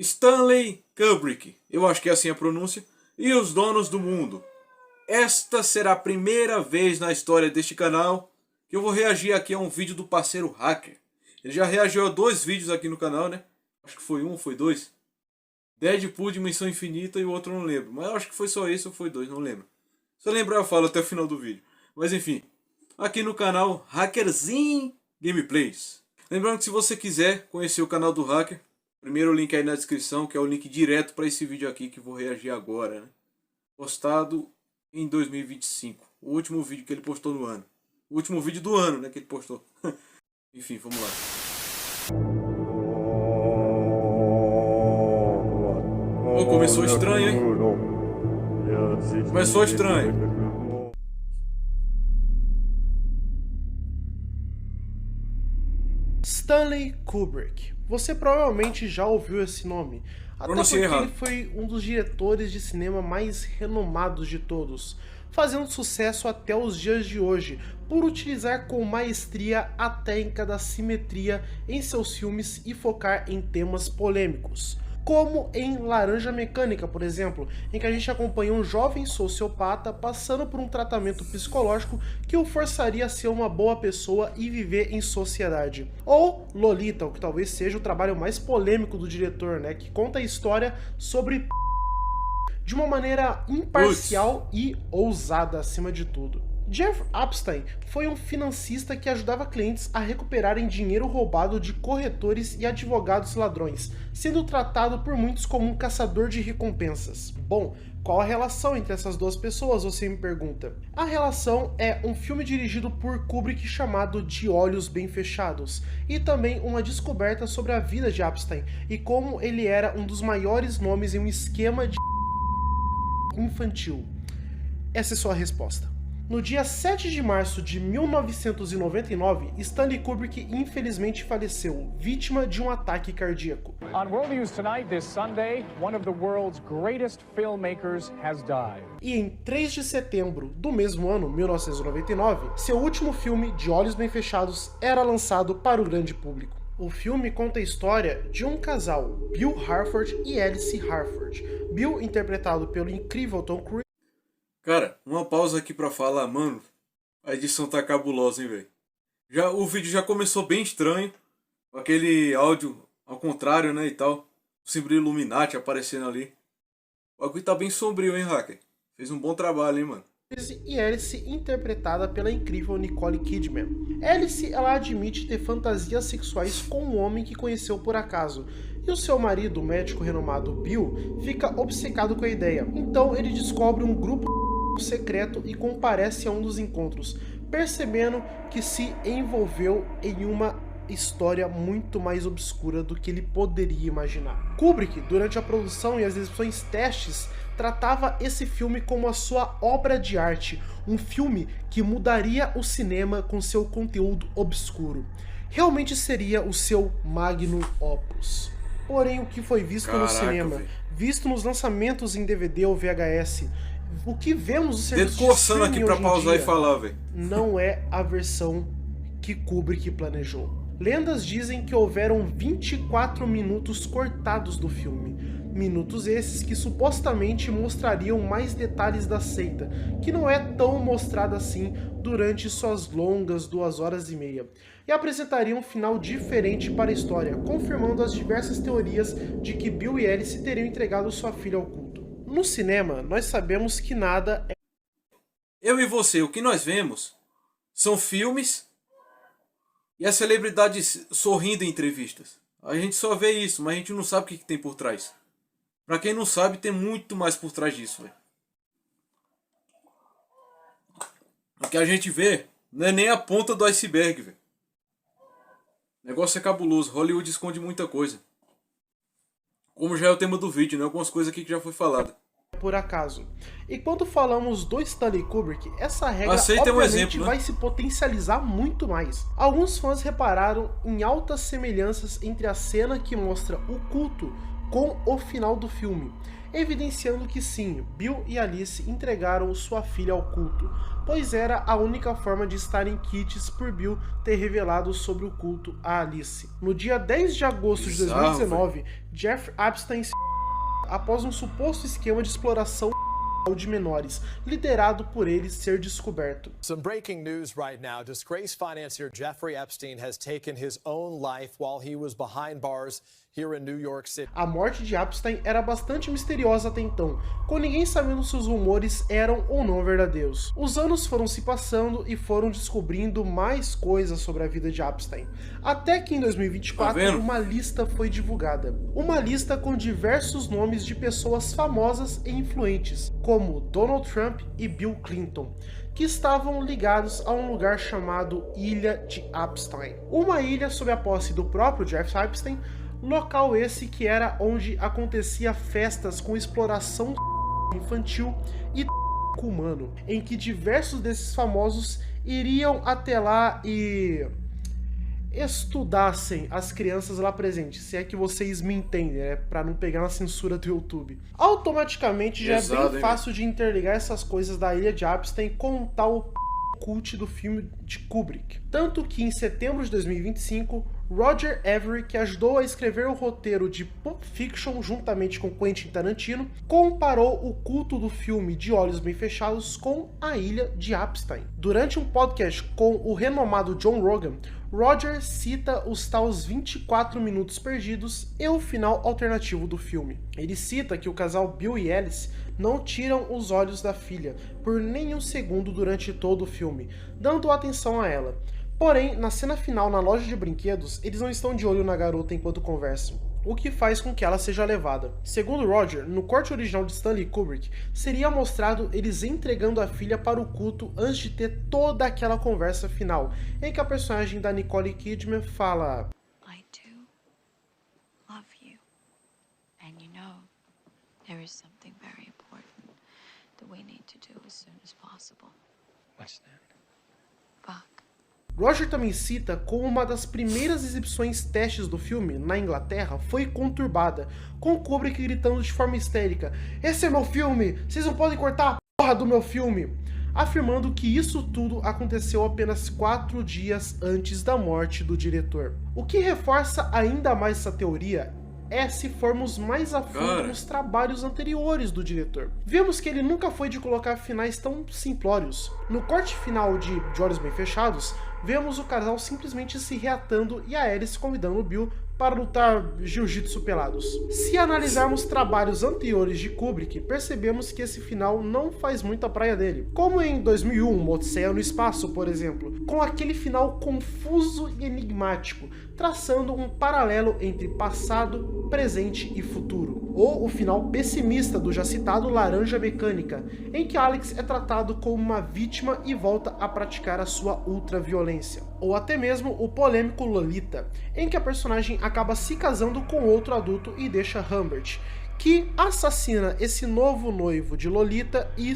Stanley Kubrick, eu acho que é assim a pronúncia, e os donos do mundo. Esta será a primeira vez na história deste canal que eu vou reagir aqui a um vídeo do parceiro Hacker. Ele já reagiu a 2 vídeos aqui no canal, né? Acho que foi 1 ou foi 2. Deadpool, Dimensão Infinita e o outro eu não lembro. Mas eu acho que foi só esse ou foi 2, não lembro. Se eu lembrar eu falo até o final do vídeo. Mas enfim, aqui no canal Hackerzinho Gameplays. Lembrando que se você quiser conhecer o canal do Hacker, primeiro link aí na descrição, que é o link direto para esse vídeo aqui que eu vou reagir agora, né? Postado em 2025. O último vídeo que ele postou no ano. O último vídeo do ano, né, que ele postou. Enfim, vamos lá. Oh, começou estranho, hein? Começou estranho. Stanley Kubrick. Você provavelmente já ouviu esse nome, até Pronunciei porque errado. ele foi um dos diretores de cinema mais renomados de todos, fazendo sucesso até os dias de hoje, por utilizar com maestria a técnica da simetria em seus filmes e focar em temas polêmicos. Como em Laranja Mecânica, por exemplo, em que a gente acompanha um jovem sociopata passando por um tratamento psicológico que o forçaria a ser uma boa pessoa e viver em sociedade. Ou Lolita, o que talvez seja o trabalho mais polêmico do diretor, né, que conta a história sobre de uma maneira imparcial e ousada acima de tudo. Jeff Epstein foi um financista que ajudava clientes a recuperarem dinheiro roubado de corretores e advogados ladrões, sendo tratado por muitos como um caçador de recompensas. Bom, qual a relação entre essas duas pessoas, você me pergunta? A relação é um filme dirigido por Kubrick chamado De Olhos Bem Fechados, e também uma descoberta sobre a vida de Epstein e como ele era um dos maiores nomes em um esquema de infantil. Essa é sua resposta. No dia 7 de março de 1999, Stanley Kubrick infelizmente faleceu, vítima de um ataque cardíaco. On World News Tonight this Sunday, one of the world's greatest filmmakers has died. E em 3 de setembro do mesmo ano, 1999, seu último filme, De Olhos Bem Fechados, era lançado para o grande público. O filme conta a história de um casal, Bill Harford e Alice Harford. Bill, interpretado pelo incrível Tom Cruise. Cara, uma pausa aqui pra falar, mano. A edição tá cabulosa, hein, velho. O vídeo já começou bem estranho. Com aquele áudio ao contrário, né, e tal. O símbolo Illuminati aparecendo ali. O bagulho tá bem sombrio, hein, Hacker. Fez um bom trabalho, hein, mano. E Alice, interpretada pela incrível Nicole Kidman. Alice, ela admite ter fantasias sexuais com um homem que conheceu por acaso, e o seu marido, o médico renomado Bill, fica obcecado com a ideia. Então ele descobre um grupo secreto e comparece a um dos encontros, percebendo que se envolveu em uma história muito mais obscura do que ele poderia imaginar. Kubrick, durante a produção e as exibições testes, tratava esse filme como a sua obra de arte, um filme que mudaria o cinema com seu conteúdo obscuro. Realmente seria o seu magnum opus. Porém, o que foi visto no cinema, véio. visto nos lançamentos em DVD ou VHS, o que vemos no serviço Dedo coçando aqui pra pausar e falar, velho. Não é a versão que Kubrick planejou. Lendas dizem que houveram 24 minutos cortados do filme. Minutos esses que supostamente mostrariam mais detalhes da seita, que não é tão mostrada assim durante suas longas 2h30. E apresentariam um final diferente para a história, confirmando as diversas teorias de que Bill e Alice teriam entregado sua filha ao culto. No cinema, nós sabemos que nada é... Eu e você, o que nós vemos são filmes e as celebridades sorrindo em entrevistas. A gente só vê isso, mas a gente não sabe o que tem por trás. Pra quem não sabe, tem muito mais por trás disso, velho. O que a gente vê não é nem a ponta do iceberg, velho. O negócio é cabuloso. Hollywood esconde muita coisa. Como já é o tema do vídeo, né? Algumas coisas aqui que já foi falada. Por acaso. E quando falamos do Stanley Kubrick, essa regra Aceita obviamente exemplo, né? vai se potencializar muito mais. Alguns fãs repararam em altas semelhanças entre a cena que mostra o culto com o final do filme, evidenciando que sim, Bill e Alice entregaram sua filha ao culto, pois era a única forma de estarem quites por Bill ter revelado sobre o culto a Alice. No dia 10 de agosto de 2019, Jeffrey Epstein se após um suposto esquema de exploração de menores, liderado por ele, ser descoberto. Some breaking news right now. Disgraced financier Jeffrey Epstein has taken his own life while he was behind bars here in New York City. A morte de Epstein era bastante misteriosa até então, com ninguém sabendo se os rumores eram ou não verdadeiros. Os anos foram se passando e foram descobrindo mais coisas sobre a vida de Epstein, até que em 2024 uma lista foi divulgada. Uma lista com diversos nomes de pessoas famosas e influentes, como Donald Trump e Bill Clinton, que estavam ligados a um lugar chamado Ilha de Epstein. Uma ilha sob a posse do próprio Jeff Epstein, local esse que era onde acontecia festas com exploração infantil e humano, em que diversos desses famosos iriam até lá e estudassem as crianças lá presentes, se é que vocês me entendem, né? Pra não pegar na censura do YouTube. Automaticamente já é bem fácil de interligar essas coisas da Ilha de Epstein com o tal cult do filme de Kubrick. Tanto que em setembro de 2025, Roger Avary, que ajudou a escrever o roteiro de Pulp Fiction juntamente com Quentin Tarantino, comparou o culto do filme De Olhos Bem Fechados com a Ilha de Epstein. Durante um podcast com o renomado John Rogan, Roger cita os tais 24 minutos perdidos e o final alternativo do filme. Ele cita que o casal Bill e Alice não tiram os olhos da filha por nenhum segundo durante todo o filme, dando atenção a ela. Porém, na cena final na loja de brinquedos, eles não estão de olho na garota enquanto conversam, o que faz com que ela seja levada. Segundo Roger, no corte original de Stanley Kubrick, seria mostrado eles entregando a filha para o culto antes de ter toda aquela conversa final, em que a personagem da Nicole Kidman fala: I do love you. And you know, there is something very important that we need to do as soon as possible. What's that? Fuck. Roger também cita como uma das primeiras exibições testes do filme, na Inglaterra, foi conturbada, com Kubrick gritando de forma histérica: "Esse é meu filme! Vocês não podem cortar a porra do meu filme!", afirmando que isso tudo aconteceu apenas 4 dias antes da morte do diretor. O que reforça ainda mais essa teoria é se formos mais a fundo nos trabalhos anteriores do diretor. Vemos que ele nunca foi de colocar finais tão simplórios. No corte final de Olhos Bem Fechados, vemos o casal simplesmente se reatando e a Alice convidando o Bill para lutar jiu-jitsu pelados. Se analisarmos trabalhos anteriores de Kubrick, percebemos que esse final não faz muito a praia dele. Como em 2001, Odisseia no Espaço, por exemplo, com aquele final confuso e enigmático, traçando um paralelo entre passado, presente e futuro. Ou o final pessimista do já citado Laranja Mecânica, em que Alex é tratado como uma vítima e volta a praticar a sua ultraviolência. Ou até mesmo o polêmico Lolita, em que a personagem acaba se casando com outro adulto e deixa Humbert, que assassina esse novo noivo de Lolita e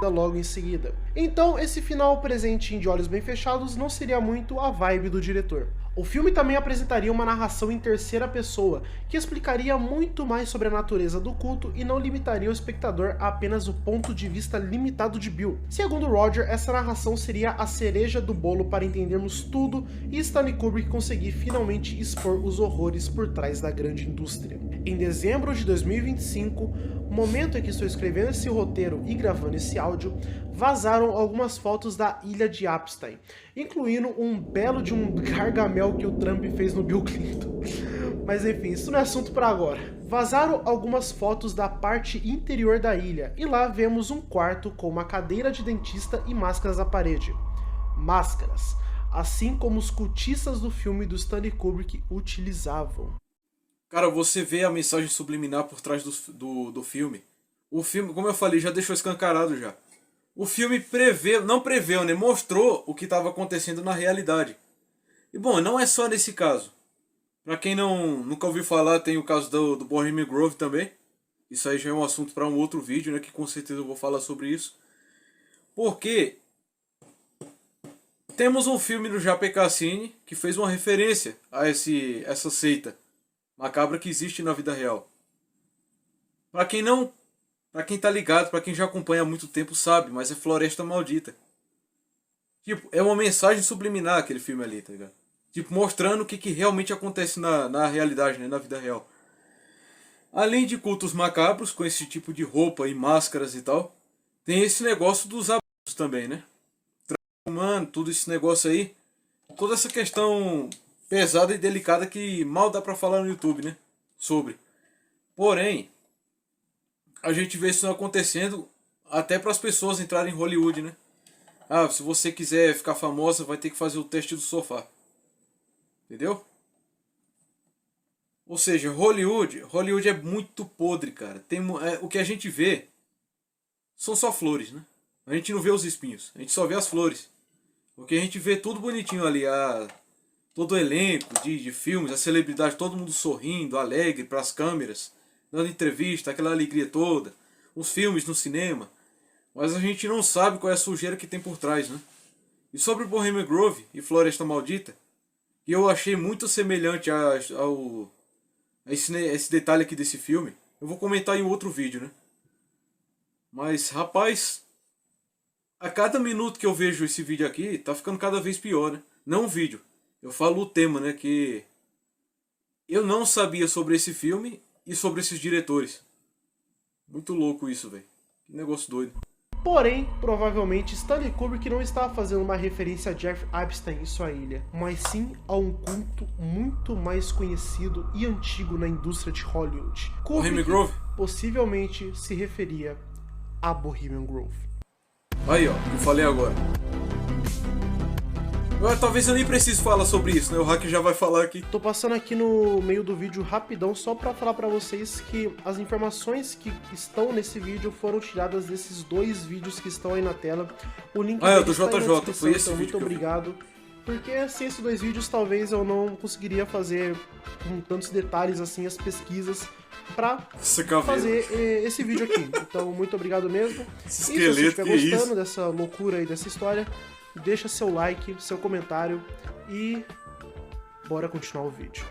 logo em seguida. Então esse final presente em De Olhos Bem Fechados não seria muito a vibe do diretor. O filme também apresentaria uma narração em terceira pessoa, que explicaria muito mais sobre a natureza do culto e não limitaria o espectador a apenas o ponto de vista limitado de Bill. Segundo Roger, essa narração seria a cereja do bolo para entendermos tudo e Stanley Kubrick conseguir finalmente expor os horrores por trás da grande indústria. Em dezembro de 2025, momento em que estou escrevendo esse roteiro e gravando esse áudio, vazaram algumas fotos da Ilha de Epstein, incluindo um belo de um gargamel que o Trump fez no Bill Clinton. Mas enfim, isso não é assunto para agora. Vazaram algumas fotos da parte interior da ilha, e lá vemos um quarto com uma cadeira de dentista e máscaras à parede. Máscaras, assim como os cultistas do filme do Stanley Kubrick utilizavam. Cara, você vê a mensagem subliminar por trás do filme. O filme, como eu falei, já deixou escancarado já. O filme não preveu, né? Mostrou o que estava acontecendo na realidade. E bom, não é só nesse caso. Pra quem nunca ouviu falar, tem o caso do Bohemian Grove também. Isso aí já é um assunto para um outro vídeo, né? Que com certeza eu vou falar sobre isso. Porque temos um filme do Japé Cassini que fez uma referência a essa seita macabra que existe na vida real. Pra quem não... Pra quem tá ligado, pra quem já acompanha há muito tempo sabe, mas é Floresta Maldita. Tipo, é uma mensagem subliminar aquele filme ali, tá ligado? Tipo, mostrando o que realmente acontece na realidade, né? Na vida real. Além de cultos macabros, com esse tipo de roupa e máscaras e tal, tem esse negócio dos abusos também, né? Humano, tudo esse negócio aí. Toda essa questão pesada e delicada que mal dá pra falar no YouTube, né? Sobre. Porém, a gente vê isso acontecendo até para as pessoas entrarem em Hollywood, né? Ah, se você quiser ficar famosa, vai ter que fazer o teste do sofá. Entendeu? Ou seja, Hollywood é muito podre, cara. O que a gente vê são só flores, né? A gente não vê os espinhos, a gente só vê as flores. Porque a gente vê tudo bonitinho ali, todo o elenco de filmes, a celebridade, todo mundo sorrindo, alegre para as câmeras, dando entrevista, aquela alegria toda, os filmes no cinema, mas a gente não sabe qual é a sujeira que tem por trás, né? E sobre Bohemian Grove e Floresta Maldita, que eu achei muito semelhante a esse detalhe aqui desse filme, eu vou comentar em outro vídeo, né? Mas, rapaz, a cada minuto que eu vejo esse vídeo aqui, tá ficando cada vez pior, né? Não o vídeo, eu falo o tema, né? Que eu não sabia sobre esse filme e sobre esses diretores. Muito louco isso, velho. Que negócio doido. Porém, provavelmente Stanley Kubrick não estava fazendo uma referência a Jeffrey Epstein em sua ilha, mas sim a um culto muito mais conhecido e antigo na indústria de Hollywood. Bohemian Grove? Possivelmente se referia a Bohemian Grove. Aí, ó, eu falei agora. Talvez eu nem precise falar sobre isso, né? O Hacker já vai falar aqui. Tô passando aqui no meio do vídeo rapidão só pra falar pra vocês que as informações que estão nesse vídeo foram tiradas desses dois vídeos que estão aí na tela. O link é do está aí na JJ, descrição, foi esse então vídeo muito que eu vi. obrigado. Porque sem esses dois vídeos talvez eu não conseguiria fazer com tantos detalhes assim as pesquisas pra fazer esse vídeo aqui. Então muito obrigado mesmo. Esse E se você esqueleto, estiver gostando dessa loucura e dessa história, deixa seu like, seu comentário e bora continuar o vídeo.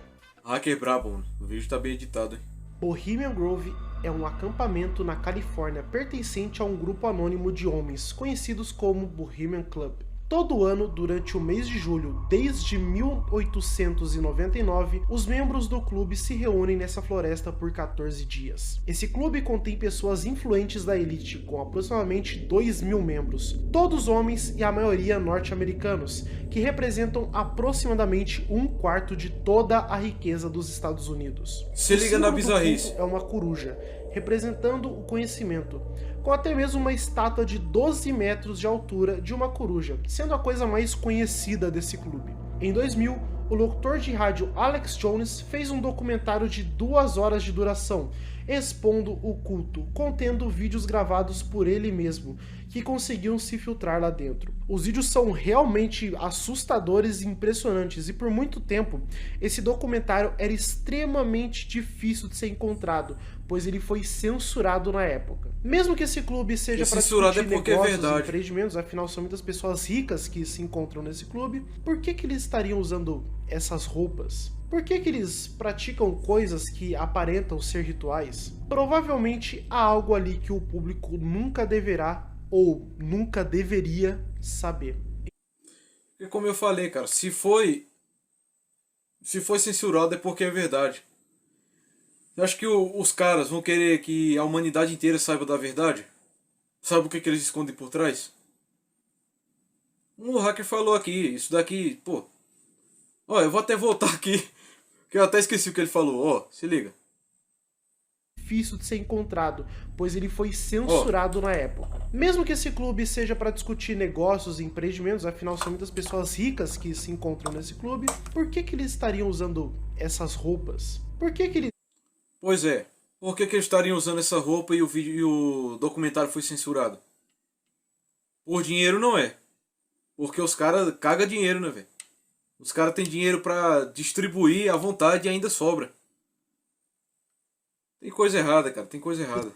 Hacker brabo, mano. O vídeo tá bem editado, hein? Bohemian Grove é um acampamento na Califórnia pertencente a um grupo anônimo de homens, conhecidos como Bohemian Club. Todo ano, durante o mês de julho, desde 1899, os membros do clube se reúnem nessa floresta por 14 dias. Esse clube contém pessoas influentes da elite, com aproximadamente 2.000 membros, todos homens e a maioria norte-americanos, que representam aproximadamente 1/4 de toda a riqueza dos Estados Unidos. Se liga na bizarrice. É uma coruja, representando o conhecimento, com até mesmo uma estátua de 12 metros de altura de uma coruja, sendo a coisa mais conhecida desse clube. Em 2000, o locutor de rádio Alex Jones fez um documentário de 2 horas de duração, expondo o culto, contendo vídeos gravados por ele mesmo, que conseguiam se filtrar lá dentro. Os vídeos são realmente assustadores e impressionantes, e por muito tempo, esse documentário era extremamente difícil de ser encontrado, pois ele foi censurado na época. Mesmo que esse clube seja para discutir negócios e empreendimentos, afinal são muitas pessoas ricas que se encontram nesse clube, por que eles estariam usando essas roupas? Por que eles praticam coisas que aparentam ser rituais? Provavelmente há algo ali que o público nunca deverá ou nunca deveria saber. E como eu falei, cara, se foi censurado é porque é verdade. Você acha que os caras vão querer que a humanidade inteira saiba da verdade? Sabe o que eles escondem por trás? O Hacker falou aqui, isso daqui, pô. Ó, eu vou até voltar aqui, que eu até esqueci o que ele falou, ó, se liga. Difícil de ser encontrado, pois ele foi censurado na época. Mesmo que esse clube seja para discutir negócios e empreendimentos, afinal são muitas pessoas ricas que se encontram nesse clube, por que eles estariam usando essas roupas? Por que eles... Pois é, por que eles estariam usando essa roupa e o documentário foi censurado? Por dinheiro não é. Porque os caras cagam dinheiro, né, velho? Os caras têm dinheiro pra distribuir à vontade e ainda sobra. Tem coisa errada, cara, tem coisa errada.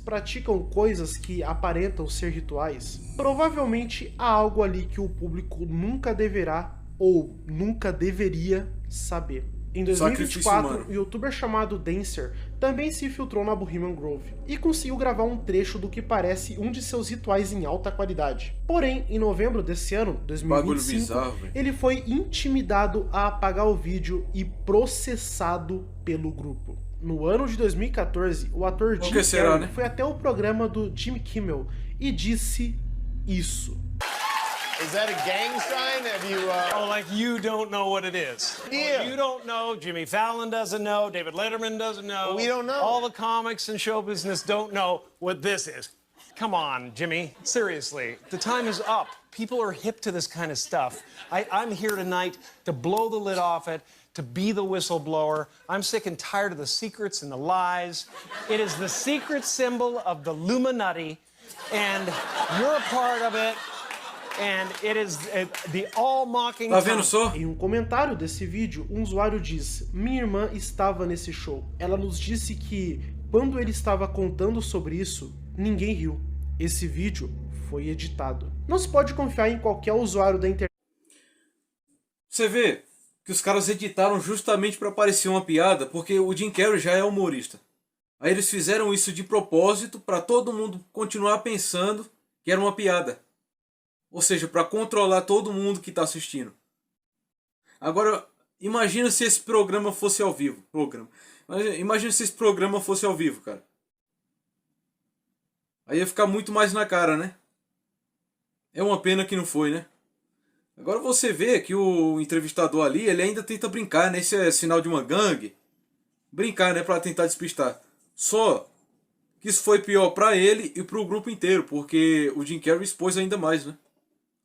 Praticam coisas que aparentam ser rituais? Provavelmente há algo ali que o público nunca deverá ou nunca deveria saber. Em Sacrifício 2024, humano. o youtuber chamado Dancer também se infiltrou na Bohemian Grove e conseguiu gravar um trecho do que parece um de seus rituais em alta qualidade. Porém, em novembro desse ano, Bagulho 2025, bizarro, velho. ele foi intimidado a apagar o vídeo e processado pelo grupo. No ano de 2014, o ator Jim que será, Carrey né? foi até o programa do Jimmy Kimmel e disse isso. Is that a gang sign? Have you, Oh, like you don't know what it is. Yeah. You don't know. Jimmy Fallon doesn't know. David Letterman doesn't know. We don't know. All the comics and show business don't know what this is. Come on, Jimmy. Seriously, the time is up. People are hip to this kind of stuff. I'm here tonight to blow the lid off it, to be the whistleblower. I'm sick and tired of the secrets and the lies. It is the secret symbol of the Illuminati, and you're a part of it. And it is the all-mocking Tá vendo tongue. só? Em um comentário desse vídeo, um usuário diz: minha irmã estava nesse show. Ela nos disse que, quando ele estava contando sobre isso, ninguém riu. Esse vídeo foi editado. Não se pode confiar em qualquer usuário da internet. Você vê que os caras editaram justamente pra parecer uma piada, porque o Jim Carrey já é humorista. Aí eles fizeram isso de propósito pra todo mundo continuar pensando que era uma piada. Ou seja, pra controlar todo mundo que tá assistindo. Agora, imagina se esse programa fosse ao vivo. Imagina se esse programa fosse ao vivo, cara. Aí ia ficar muito mais na cara, né? É uma pena que não foi, né? Agora você vê que o entrevistador ali, ele ainda tenta brincar, né? Esse é sinal de uma gangue. Brincar, né? Pra tentar despistar. Só que isso foi pior pra ele e pro grupo inteiro, porque o Jim Carrey expôs ainda mais, né?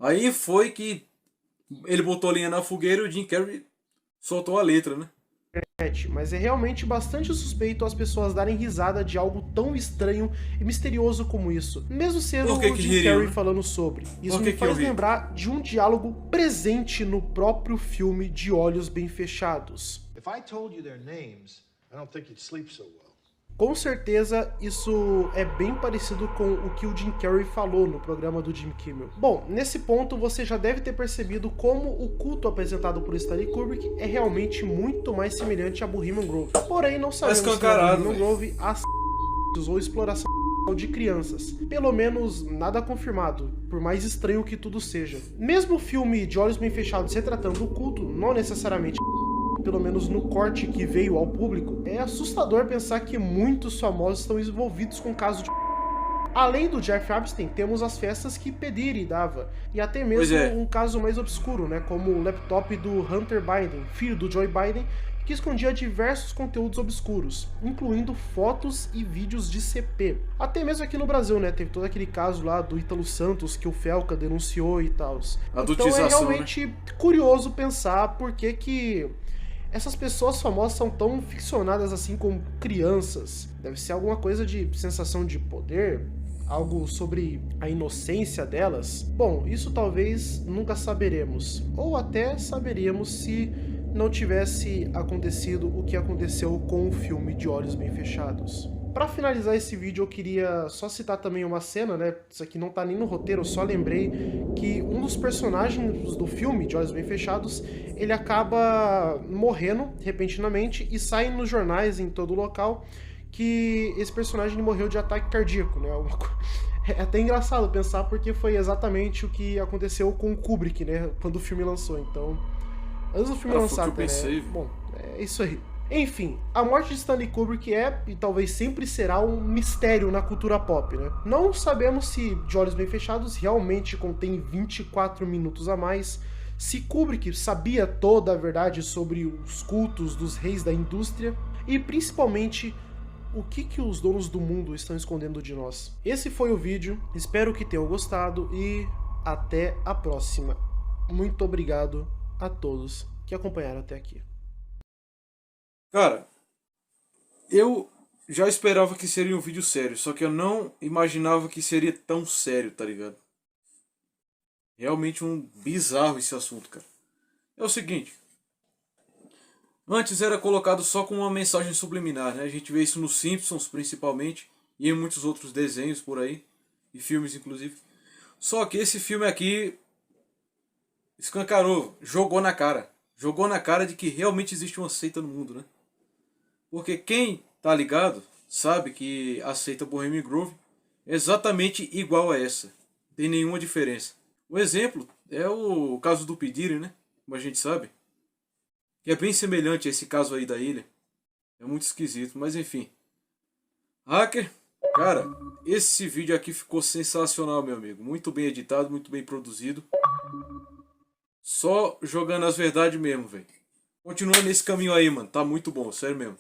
Aí foi que ele botou linha na fogueira e o Jim Carrey soltou a letra, né? Mas é realmente bastante suspeito as pessoas darem risada de algo tão estranho e misterioso como isso, mesmo sendo Por que o que Jim ririam, Carrey né? falando sobre. Isso Por que me que eu faz ri? lembrar de um diálogo presente no próprio filme De Olhos Bem Fechados. If I told you their names, I don't think you'd sleep so well. Com certeza, isso é bem parecido com o que o Jim Carrey falou no programa do Jimmy Kimmel. Bom, nesse ponto você já deve ter percebido como o culto apresentado por Stanley Kubrick é realmente muito mais semelhante a Bohemian Grove. Porém, não sabemos se na escancarado, Bohemian Grove há ou exploração de crianças. Pelo menos nada confirmado, por mais estranho que tudo seja. Mesmo o filme De Olhos Bem Fechados se tratando do culto, não necessariamente, pelo menos no corte que veio ao público, é assustador pensar que muitos famosos estão envolvidos com o caso de... Além do Jeffrey Epstein, temos as festas que P. Diddy dava, e até mesmo um caso mais obscuro, né, como o laptop do Hunter Biden, filho do Joe Biden, que escondia diversos conteúdos obscuros, incluindo fotos e vídeos de CP. Até mesmo aqui no Brasil, né, teve todo aquele caso lá do Ítalo Santos, que o Felca denunciou e tal. Então é realmente curioso pensar por que essas pessoas famosas são tão ficcionadas assim como crianças. Deve ser alguma coisa de sensação de poder, algo sobre a inocência delas. Bom, isso talvez nunca saberemos, ou até saberíamos se não tivesse acontecido o que aconteceu com o filme De Olhos Bem Fechados. Pra finalizar esse vídeo, eu queria só citar também uma cena, né? Isso aqui não tá nem no roteiro, eu só lembrei que um dos personagens do filme, De Olhos Bem Fechados, ele acaba morrendo repentinamente e sai nos jornais em todo o local que esse personagem morreu de ataque cardíaco, né? É até engraçado pensar porque foi exatamente o que aconteceu com o Kubrick, né? Quando o filme lançou, então... Antes do filme lançar, até, né? Bom, é isso aí. Enfim, a morte de Stanley Kubrick é, e talvez sempre será, um mistério na cultura pop, né? Não sabemos se De Olhos Bem Fechados realmente contém 24 minutos a mais, se Kubrick sabia toda a verdade sobre os cultos dos reis da indústria, e principalmente, o que os donos do mundo estão escondendo de nós. Esse foi o vídeo, espero que tenham gostado e até a próxima. Muito obrigado a todos que acompanharam até aqui. Cara, eu já esperava que seria um vídeo sério, só que eu não imaginava que seria tão sério, tá ligado? Realmente um bizarro esse assunto, cara. É o seguinte, antes era colocado só com uma mensagem subliminar, né? A gente vê isso nos Simpsons principalmente, e em muitos outros desenhos por aí, e filmes inclusive. Só que esse filme aqui escancarou, jogou na cara. jogou na cara de que realmente existe uma seita no mundo, né? Porque quem tá ligado sabe que a seita Bohemian Grove é exatamente igual a essa. Não tem nenhuma diferença. O exemplo é o caso do P. Diddy, né? Como a gente sabe. Que é bem semelhante a esse caso aí da ilha. É muito esquisito, mas enfim. Hacker, cara, esse vídeo aqui ficou sensacional, meu amigo. Muito bem editado, muito bem produzido. Só jogando as verdades mesmo, velho. Continua nesse caminho aí, mano. Tá muito bom, sério mesmo.